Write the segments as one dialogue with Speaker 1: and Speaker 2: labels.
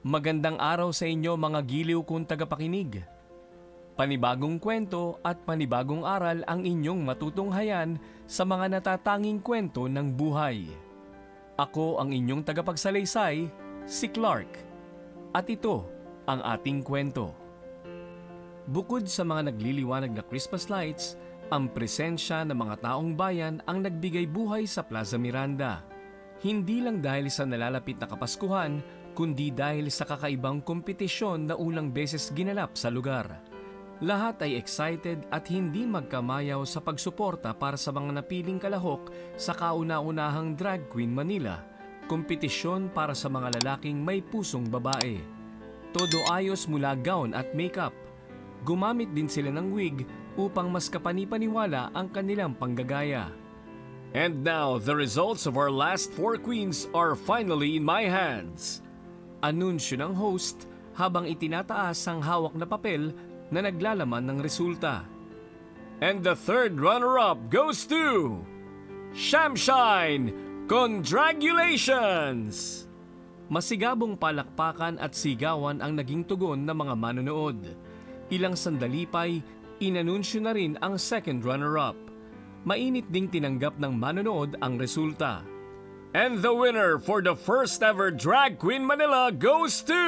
Speaker 1: Magandang araw sa inyo mga giliw kong tagapakinig. Panibagong kwento at panibagong aral ang inyong matutunghayan sa mga natatanging kwento ng buhay. Ako ang inyong tagapagsalaysay, si Clark. At ito ang ating kwento. Bukod sa mga nagliliwanag na Christmas lights, ang presensya ng mga taong bayan ang nagbigay buhay sa Plaza Miranda. Hindi lang dahil sa nalalapit na Kapaskuhan, kundi dahil sa kakaibang kompetisyon na unang beses ginalap sa lugar. Lahat ay excited at hindi magkamayaw sa pagsuporta para sa mga napiling kalahok sa kauna-unahang Drag Queen Manila, kompetisyon para sa mga lalaking may pusong babae. Todo ayos mula gown at makeup. Gumamit din sila ng wig upang mas kapani-paniwala ang kanilang panggagaya. And now, the results of our last 4 queens are finally in my hands. Anunsyo ng host habang itinataas ang hawak na papel na naglalaman ng resulta. And the third runner-up goes to Shamshine! Congratulations! Masigabong palakpakan at sigawan ang naging tugon ng mga manonood. Ilang sandali pa'y inanunsyo na rin ang second runner-up. Mainit ding tinanggap ng manonood ang resulta. And the winner for the first ever Drag Queen Manila goes to...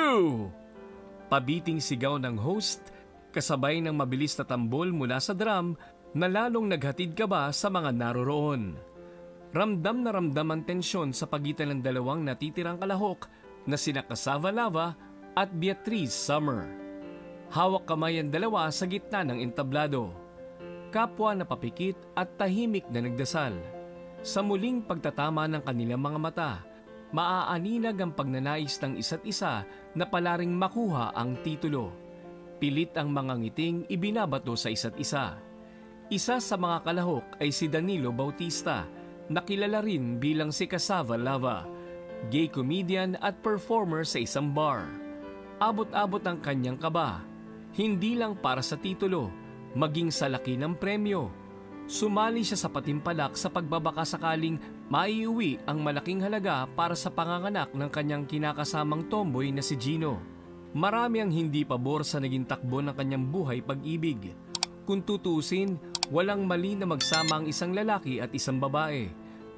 Speaker 1: Pabiting sigaw ng host, kasabay ng mabilis na tambol mula sa drum na lalong naghatid kaba sa mga naroroon. Ramdam na ramdam ang tensyon sa pagitan ng dalawang natitirang kalahok na sina Cassava Lava at Beatrice Summer. Hawak kamay ang dalawa sa gitna ng entablado. Kapwa na papikit at tahimik na nagdasal. Sa muling pagtatama ng kanilang mga mata, maaaninag ang pagnanais ng isa't isa na palaring makuha ang titulo. Pilit ang mga ngiting ibinabato sa isa't isa. Isa sa mga kalahok ay si Danilo Bautista, na kilala rin bilang si Cassava Lava, gay comedian at performer sa isang bar. Abot-abot ang kanyang kaba, hindi lang para sa titulo, maging sa laki ng premyo. Sumali siya sa patimpalak sa pagbabaka sakaling maiuwi ang malaking halaga para sa panganganak ng kanyang kinakasamang tomboy na si Gino. Marami ang hindi pabor sa naging takbo ng kanyang buhay pag-ibig. Kung tutusin, walang mali na magsama ang isang lalaki at isang babae.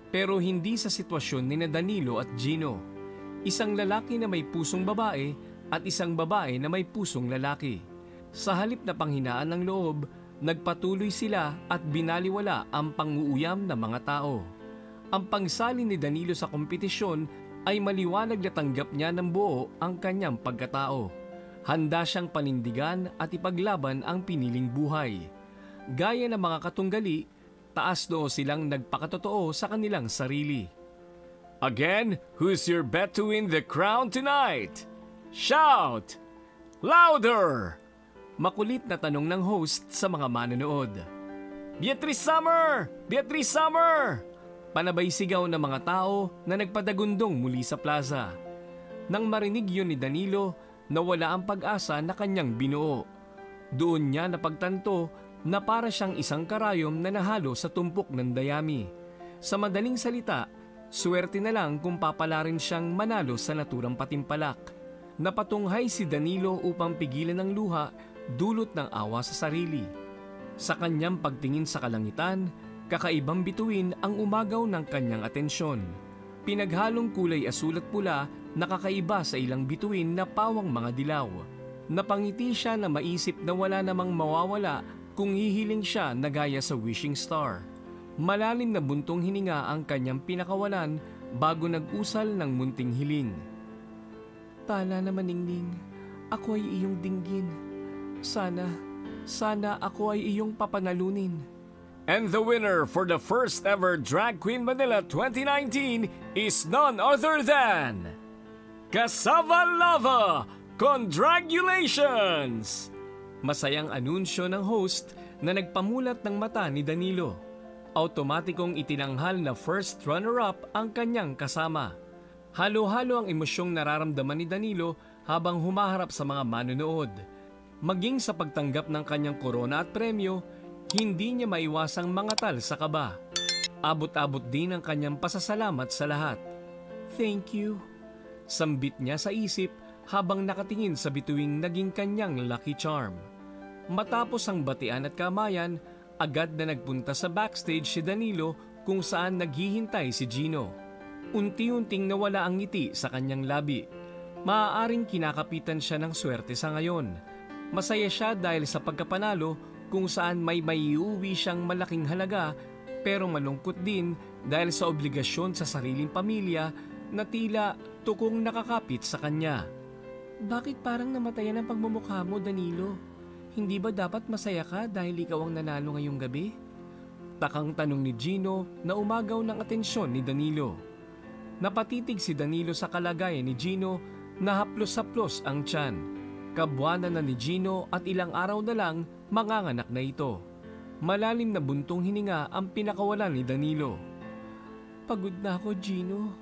Speaker 1: Pero hindi sa sitwasyon ni Danilo at Gino. Isang lalaki na may pusong babae at isang babae na may pusong lalaki. Sa halip na panghinaan ng loob, nagpatuloy sila at binaliwala ang pang-uuyam ng mga tao. Ang pangsali ni Danilo sa kompetisyon ay maliwanag na tanggap niya ng buo ang kanyang pagkatao. Handa siyang panindigan at ipaglaban ang piniling buhay. Gaya ng mga katunggali, taas noo silang nagpakatotoo sa kanilang sarili. Again, who's your bet to win the crown tonight? Shout! Louder! Makulit na tanong ng host sa mga manonood. Beatrice Summer! Beatrice Summer! Panabay sigaw ng mga tao na nagpadagundong muli sa plaza. Nang marinig yun ni Danilo, nawala ang pag-asa na kanyang binuo. Doon niya napagtanto na para siyang isang karayom na nahalo sa tumpok ng dayami. Sa madaling salita, swerte na lang kung papalarin siyang manalo sa naturang patimpalak. Napatunghay si Danilo upang pigilan ng luha dulot ng awa sa sarili. Sa kanyang pagtingin sa kalangitan, kakaibang bituin ang umagaw ng kanyang atensyon. Pinaghalong kulay asul at pula na kakaiba sa ilang bituin na pawang mga dilaw. Napangiti siya na maisip na wala namang mawawala kung hihiling siya na gaya sa wishing star. Malalim na buntong hininga ang kanyang pinakawalan bago nag-usal ng munting hiling. Tala na maningning, ako ay iyong dinggin. Sana ako ay iyong papanalunin. And the winner for the first ever Drag Queen Manila 2019 is none other than Cassava Lava! Congratulations! Masayang anunsyo ng host na nagpamulat ng mata ni Danilo. Automatikong itinanghal na first runner-up ang kanyang kasama. Halo-halo ang emosyong nararamdaman ni Danilo habang humaharap sa mga manonood. Maging sa pagtanggap ng kanyang korona at premyo, hindi niya maiwasang mangatal sa kaba. Abot-abot din ang kanyang pasasalamat sa lahat. Thank you. Sambit niya sa isip habang nakatingin sa bituing naging kanyang lucky charm. Matapos ang batian at kamayan, agad na nagpunta sa backstage si Danilo kung saan naghihintay si Gino. Unti-unting nawala ang ngiti sa kanyang labi. Maaaring kinakapitan siya ng swerte sa ngayon. Masaya siya dahil sa pagkapanalo kung saan may maiuwi siyang malaking halaga, pero malungkot din dahil sa obligasyon sa sariling pamilya na tila tukong nakakapit sa kanya. Bakit parang namatayan ang pagmumukha mo, Danilo? Hindi ba dapat masaya ka dahil ikaw ang nanalo ngayong gabi? Takang tanong ni Gino na umagaw ng atensyon ni Danilo. Napatitig si Danilo sa kalagayan ni Gino na haplos-haplos ang tiyan. Kabuwanan na ni Gino at ilang araw na lang manganganak na ito. Malalim na buntong hininga ang pinakawalan ni Danilo. Pagod na ako, Gino.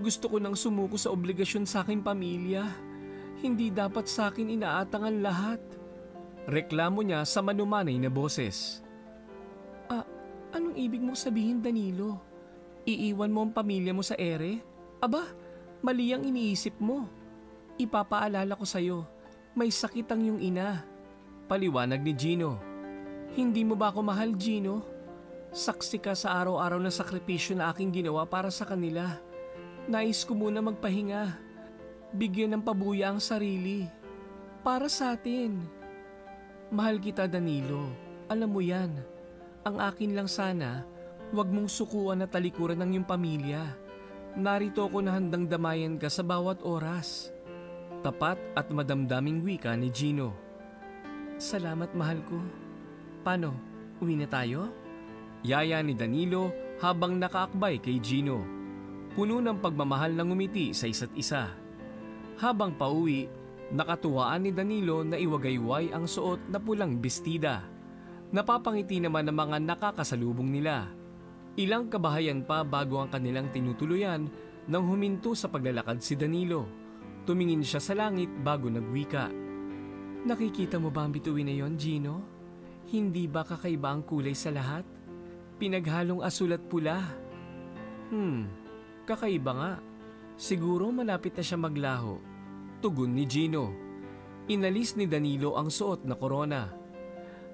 Speaker 1: Gusto ko nang sumuko sa obligasyon sa aking pamilya. Hindi dapat sa akin inaatangan lahat. Reklamo niya sa manumanay na boses. Anong ibig mong sabihin, Danilo? Iiwan mo ang pamilya mo sa ere? Aba, mali ang iniisip mo. Ipapaalala ko sa'yo, may sakit ang iyong ina. Paliwanag ni Gino. Hindi mo ba ako mahal, Gino? Saksi ka sa araw-araw na sakripisyo na aking ginawa para sa kanila. Nais ko muna magpahinga. Bigyan ng pabuya ang sarili. Para sa atin. Mahal kita, Danilo. Alam mo yan. Ang akin lang sana, wag mong sukuan na talikuran ng iyong pamilya. Narito ako na handang damayan ka sa bawat oras. Tapat at madamdaming wika ni Gino. Salamat, mahal ko. Paano, uwi na tayo? Yaya ni Danilo habang nakaakbay kay Gino. Puno ng pagmamahal na ngumiti sa isa't isa. Habang pauwi, nakatuwaan ni Danilo na iwagayway ang suot na pulang bestida. Napapangiti naman ang mga nakakasalubong nila. Ilang kabahayan pa bago ang kanilang tinutuluyan nang huminto sa paglalakad si Danilo. Tumingin siya sa langit bago nagwika. Nakikita mo ba ang bituin na yon, Gino? Hindi ba kakaiba ang kulay sa lahat? Pinaghalong asul at pula. Kakaiba nga. Siguro malapit na siya maglaho. Tugon ni Gino. Inalis ni Danilo ang suot na korona.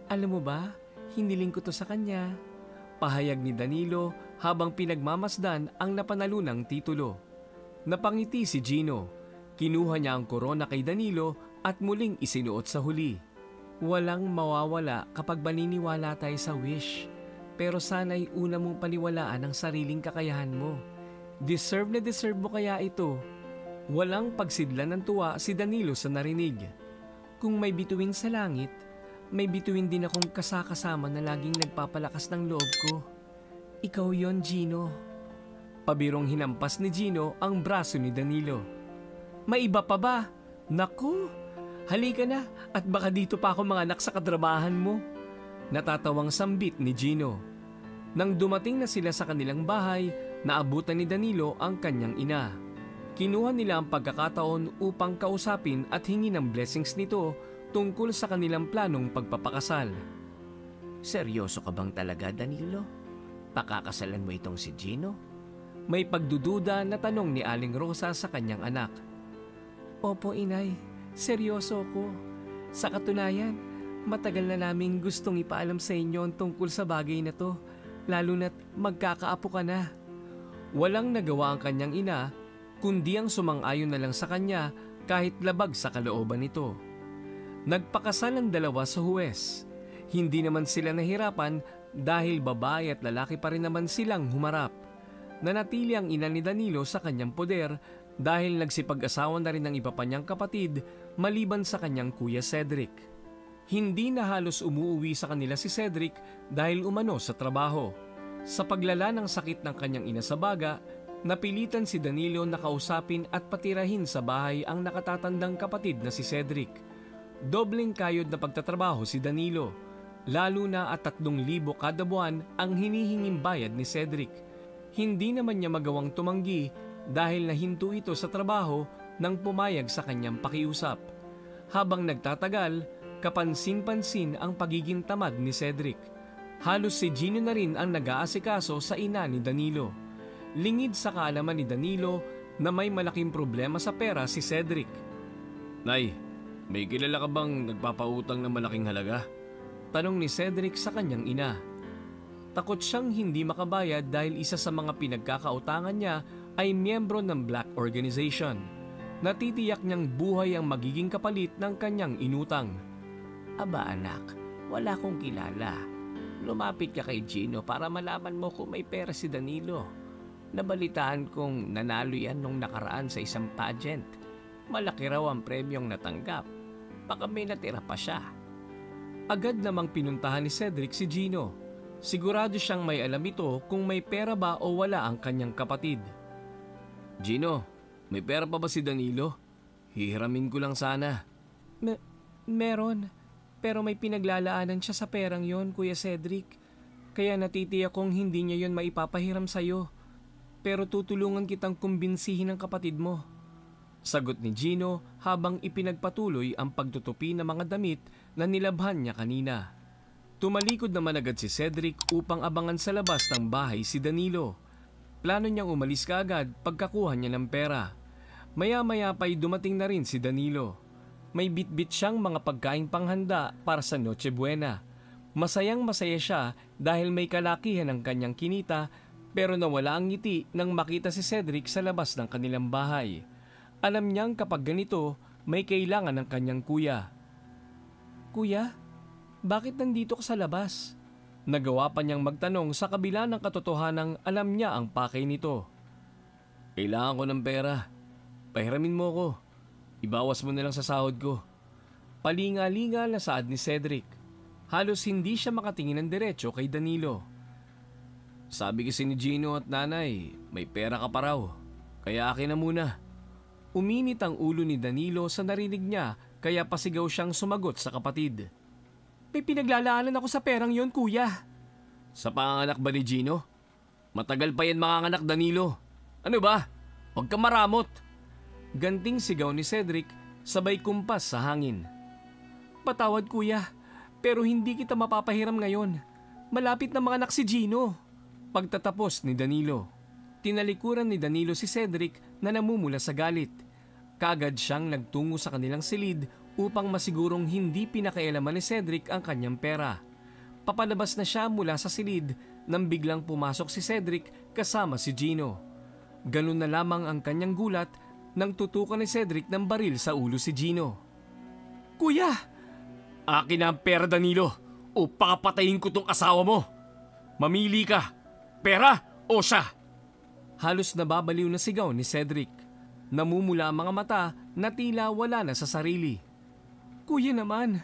Speaker 1: Alam mo ba, hiniling ko to sa kanya. Pahayag ni Danilo habang pinagmamasdan ang napanalunang titulo. Napangiti si Gino. Kinuha niya ang korona kay Danilo at muling isinuot sa huli. Walang mawawala kapag maniniwala tayo sa wish. Pero sana'y una mong paniwalaan ang sariling kakayahan mo. Deserve na deserve mo kaya ito. Walang pagsidlan ng tuwa si Danilo sa narinig. Kung may bituin sa langit, may bituin din akong kasakasama na laging nagpapalakas ng loob ko. Ikaw yon, Gino. Pabirong hinampas ni Gino ang braso ni Danilo. May iba pa ba? Naku! Halika na at baka dito pa ako manganak sa kadrabahan mo. Natatawang sambit ni Gino. Nang dumating na sila sa kanilang bahay, naabutan ni Danilo ang kanyang ina. Kinuha nila ang pagkakataon upang kausapin at hingi ng blessings nito tungkol sa kanilang planong pagpapakasal.
Speaker 2: Seryoso ka bang talaga, Danilo? Pakakasalan mo itong si Gino?
Speaker 1: May pagdududa na tanong ni Aling Rosa sa kanyang anak. Opo, inay. Seryoso ko. Sa katunayan, matagal na naming gustong ipaalam sa inyo ang tungkol sa bagay na to, lalo na't magkakaapo ka na. Walang nagawa ang kanyang ina, kundi ang sumang-ayon na lang sa kanya kahit labag sa kalooban nito. Nagpakasal ang dalawa sa huwes. Hindi naman sila nahirapan dahil babae at lalaki pa rin naman silang humarap. Nanatili ang ina ni Danilo sa kanyang poder dahil nagsipag-asawa na rin ng iba pa niyang kapatid maliban sa kanyang kuya Cedric. Hindi na halos umuuwi sa kanila si Cedric dahil umano sa trabaho. Sa paglala ng sakit ng kanyang ina sa baga, napilitan si Danilo na kausapin at patirahin sa bahay ang nakatatandang kapatid na si Cedric. Dobleng kayod na pagtatrabaho si Danilo, lalo na at 3,000 kada buwan ang hinihinging bayad ni Cedric. Hindi naman niya magawang tumanggi dahil nahinto ito sa trabaho nang pumayag sa kanyang pakiusap. Habang nagtatagal, kapansin-pansin ang pagiging tamad ni Cedric. Halos si Gino na rin ang nag-aasikaso sa ina ni Danilo. Lingid sa kaalaman ni Danilo na may malaking problema sa pera si Cedric. Nay, may kilala ka bang nagpapautang ng malaking halaga? Tanong ni Cedric sa kanyang ina. Takot siyang hindi makabayad dahil isa sa mga pinagkakautangan niya ay miyembro ng Black Organization. Natitiyak niyang buhay ang magiging kapalit ng kanyang inutang.
Speaker 2: Aba anak, wala akong kilala. Lumapit ka kay Gino para malaman mo kung may pera si Danilo. Nabalitaan kong nanalo yan nung nakaraan sa isang pageant. Malaki raw ang premyong natanggap. Baka may natira pa siya.
Speaker 1: Agad namang pinuntahan ni Cedric si Gino. Sigurado siyang may alam ito kung may pera ba o wala ang kanyang kapatid. Gino, may pera pa ba si Danilo? Hihiramin ko lang sana.
Speaker 3: Meron. Pero may pinaglalaanan siya sa perang yon, Kuya Cedric. Kaya natitiyak kong hindi niya yon maipapahiram sa'yo. Pero tutulungan kitang kumbinsihin ang kapatid mo.
Speaker 1: Sagot ni Gino habang ipinagpatuloy ang pagtutupi ng mga damit na nilabhan niya kanina. Tumalikod naman agad si Cedric upang abangan sa labas ng bahay si Danilo. Plano niyang umalis kaagad pagkakuha niya ng pera. Maya-maya pa'y dumating na rin si Danilo. May bitbit siyang mga pagkaing panghanda para sa Noche Buena. Masayang masaya siya dahil may kalakihan ang kanyang kinita pero nawala ang ngiti nang makita si Cedric sa labas ng kanilang bahay. Alam niyang kapag ganito, may kailangan ng kanyang kuya.
Speaker 3: Kuya, bakit nandito ka sa labas?
Speaker 1: Nagawa pa niyang magtanong sa kabila ng katotohanang alam niya ang pakay nito. Kailangan ko ng pera. Pahiramin mo ko. Ibawas mo na lang sa sahod ko. Palinga-linga na saad ni Cedric. Halos hindi siya makatingin ng diretso kay Danilo. Sabi kasi ni Gino at nanay, may pera ka pa raw. Kaya akin na muna. Uminit ang ulo ni Danilo sa narinig niya kaya pasigaw siyang sumagot sa kapatid.
Speaker 3: May pinaglalaanan ako sa perang yon, kuya.
Speaker 1: Sa panganganak ba ni Gino? Matagal pa yan manganganak, Danilo. Ano ba? Huwag ka maramot. Ganting sigaw ni Cedric sabay kumpas sa hangin.
Speaker 3: Patawad, kuya, pero hindi kita mapapahiram ngayon. Malapit na manganak si Gino.
Speaker 1: Pagtatapos ni Danilo, tinalikuran ni Danilo si Cedric na namumula sa galit. Kaagad siyang nagtungo sa kanilang silid upang masigurong hindi pinakailaman ni Cedric ang kanyang pera. Papalabas na siya mula sa silid nang biglang pumasok si Cedric kasama si Gino. Ganun na lamang ang kanyang gulat nang tutukan ni Cedric ng baril sa ulo si Gino.
Speaker 3: Kuya!
Speaker 1: Akin na ang pera, Danilo, o papatayin ko tong asawa mo. Mamili ka, pera o siya? Halos nababaliw na sigaw ni Cedric. Namumula ang mga mata na tila wala na sa sarili.
Speaker 3: Kuya naman,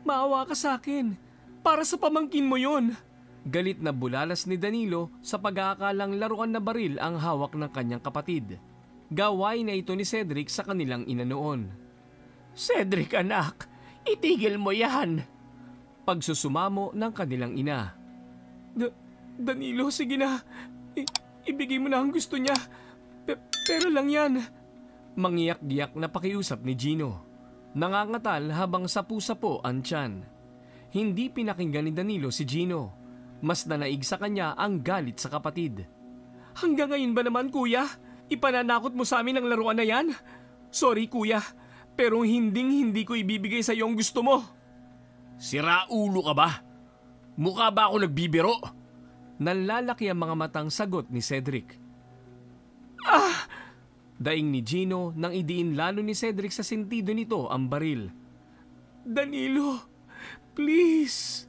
Speaker 3: maawa ka sa akin. Para sa pamangkin mo yon.
Speaker 1: Galit na bulalas ni Danilo sa pag-aakalang laruan na baril ang hawak ng kanyang kapatid. Gawain na ito ni Cedric sa kanilang ina noon.
Speaker 2: Cedric anak, itigil mo yan.
Speaker 1: Pagsusumamo ng kanilang ina.
Speaker 3: Danilo, sige na. Ibigay mo na ang gusto niya. Pero lang yan.
Speaker 1: Mangiyak-giyak na pakiusap ni Gino. Nangangatal habang sapu-sapo ang tiyan. Hindi pinakinggan ni Danilo si Gino. Mas nanaig sa kanya ang galit sa kapatid.
Speaker 3: Hanggang ngayon ba naman, kuya? Ipananakot mo sa amin ang laruan na yan? Sorry, kuya. Pero hindi ko ibibigay sa iyo ang gusto mo.
Speaker 1: Sira ulo ka ba? Mukha ba ako nagbibiro? Nalalaki ang mga matang sagot ni Cedric. Daing ni Gino nang idiin lalo ni Cedric sa sentido nito ang baril.
Speaker 3: Danilo, please.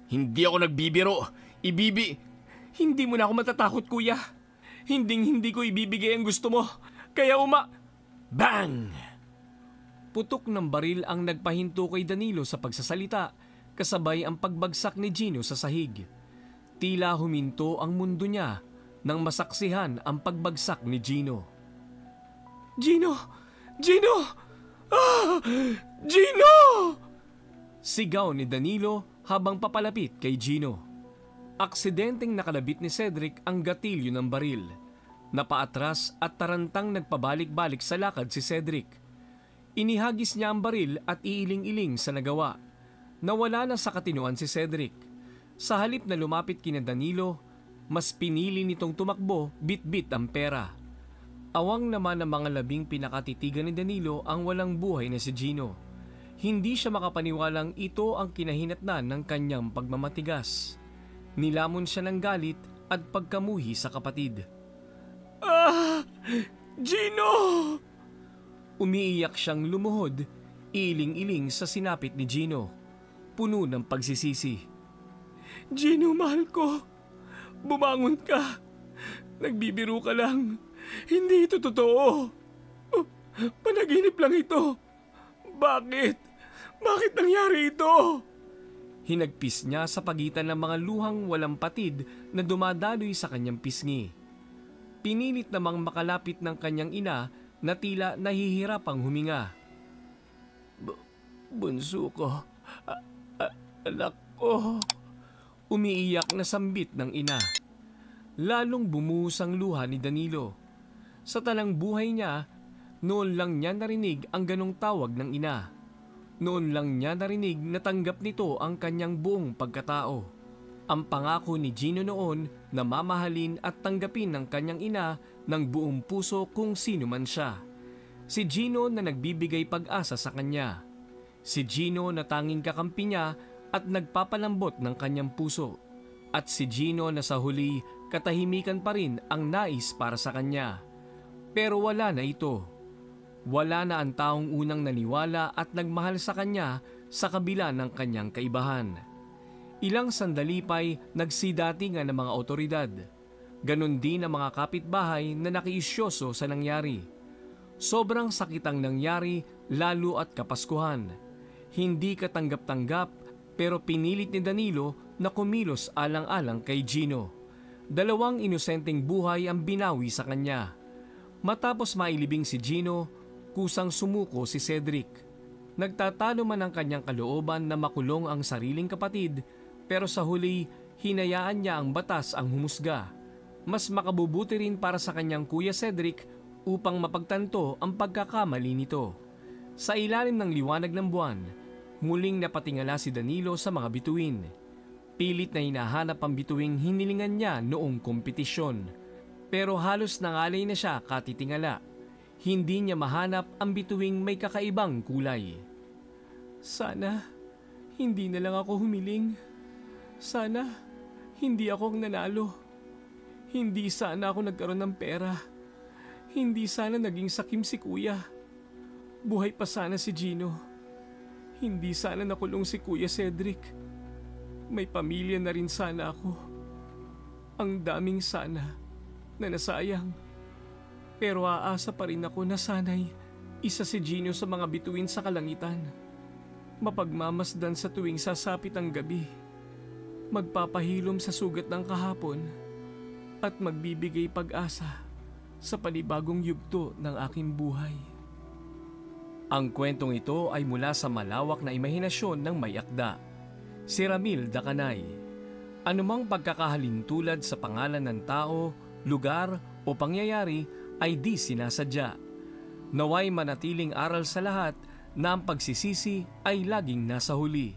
Speaker 1: Hindi ako nagbibiro.
Speaker 3: Hindi mo na ako matatakot, kuya. Hindi ko ibibigay ang gusto mo. Kaya
Speaker 1: Bang! Putok ng baril ang nagpahinto kay Danilo sa pagsasalita, kasabay ang pagbagsak ni Gino sa sahig. Tila huminto ang mundo niya nang masaksihan ang pagbagsak ni Gino.
Speaker 3: Gino! Gino!
Speaker 1: Sigaw ni Danilo habang papalapit kay Gino. Aksidenteng nakalabit ni Cedric ang gatilyo ng baril. Napaatras at tarantang nagpabalik-balik sa lakad si Cedric. Inihagis niya ang baril at iiling-iling sa nagawa. Nawala na sa katinuan si Cedric. Sa halip na lumapit kina Danilo, mas pinili nitong tumakbo, bit-bit ang pera. Awang naman ng mga labing pinakatitigan ni Danilo ang walang buhay na si Gino. Hindi siya makapaniwalang ito ang kinahinatnan ng kanyang pagmamatigas. Nilamon siya ng galit at pagkamuhi sa kapatid.
Speaker 3: Ah! Gino!
Speaker 1: Umiiyak siyang lumuhod, iling-iling sa sinapit ni Gino. Puno ng pagsisisi.
Speaker 3: Gino, mahal ko. Bumangon ka. Nagbibiro ka lang. Hindi ito totoo. Panaginip lang ito. Bakit? Bakit nangyari ito?
Speaker 1: Hinagpis niya sa pagitan ng mga luhang walang patid na dumadaloy sa kanyang pisngi. Pinilit namang makalapit ng kanyang ina na tila nahihirapang huminga.
Speaker 3: Bunso ko. Anak ko.
Speaker 1: Umiiyak na sambit ng ina. Lalong bumuhos ang luha ni Danilo. Sa talang buhay niya, noon lang niya narinig ang ganong tawag ng ina. Noon lang niya narinig na tanggap nito ang kanyang buong pagkatao. Ang pangako ni Gino noon na mamahalin at tanggapin ng kanyang ina ng buong puso kung sino man siya. Si Gino na nagbibigay pag-asa sa kanya. Si Gino na tanging kakampi niya at nagpapalambot ng kanyang puso. At si Gino na sa huli katahimikan pa rin ang nais para sa kanya. Pero wala na ito. Wala na ang taong unang naniwala at nagmahal sa kanya sa kabila ng kanyang kaibahan. Ilang sandali pa'y nagsidatingan ng mga otoridad. Ganon din ang mga kapitbahay na nakiisyoso sa nangyari. Sobrang sakit ang nangyari lalo at kapaskuhan. Hindi katanggap-tanggap pero pinilit ni Danilo na kumilos alang-alang kay Gino. 2 inosenteng buhay ang binawi sa kanya. Matapos mailibing si Gino, kusang sumuko si Cedric. Nagtatalo man ang kanyang kalooban na makulong ang sariling kapatid, pero sa huli, hinayaan niya ang batas ang humusga. Mas makabubuti rin para sa kanyang kuya Cedric upang mapagtanto ang pagkakamali nito. Sa ilalim ng liwanag ng buwan, muling napatingala si Danilo sa mga bituin. Pilit na hinahanap ang bituing hinilingan niya noong kompetisyon. Pero halos nangalay na siya katitingala. Hindi niya mahanap ang bituing may kakaibang kulay.
Speaker 3: Sana hindi na lang ako humiling. Sana hindi ako ang nanalo. Hindi sana ako nagkaroon ng pera. Hindi sana naging sakim si kuya. Buhay pa sana si Gino. Hindi sana nakulong si Kuya Cedric. May pamilya na rin sana ako. Ang daming sana na nasayang. Pero aasa pa rin ako na sana'y isa si Gino sa mga bituin sa kalangitan. Mapagmamasdan sa tuwing sasapit ang gabi. Magpapahilom sa sugat ng kahapon at magbibigay pag-asa sa panibagong yugto ng aking buhay.
Speaker 1: Ang kwentong ito ay mula sa malawak na imahinasyon ng may akda, si Ramil Dacanay. Anumang pagkakahalintulad sa pangalan ng tao, lugar o pangyayari ay di sinasadya. Naway manatiling aral sa lahat na ang pagsisisi ay laging nasa huli.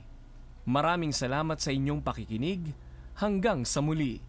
Speaker 1: Maraming salamat sa inyong pakikinig. Hanggang sa muli.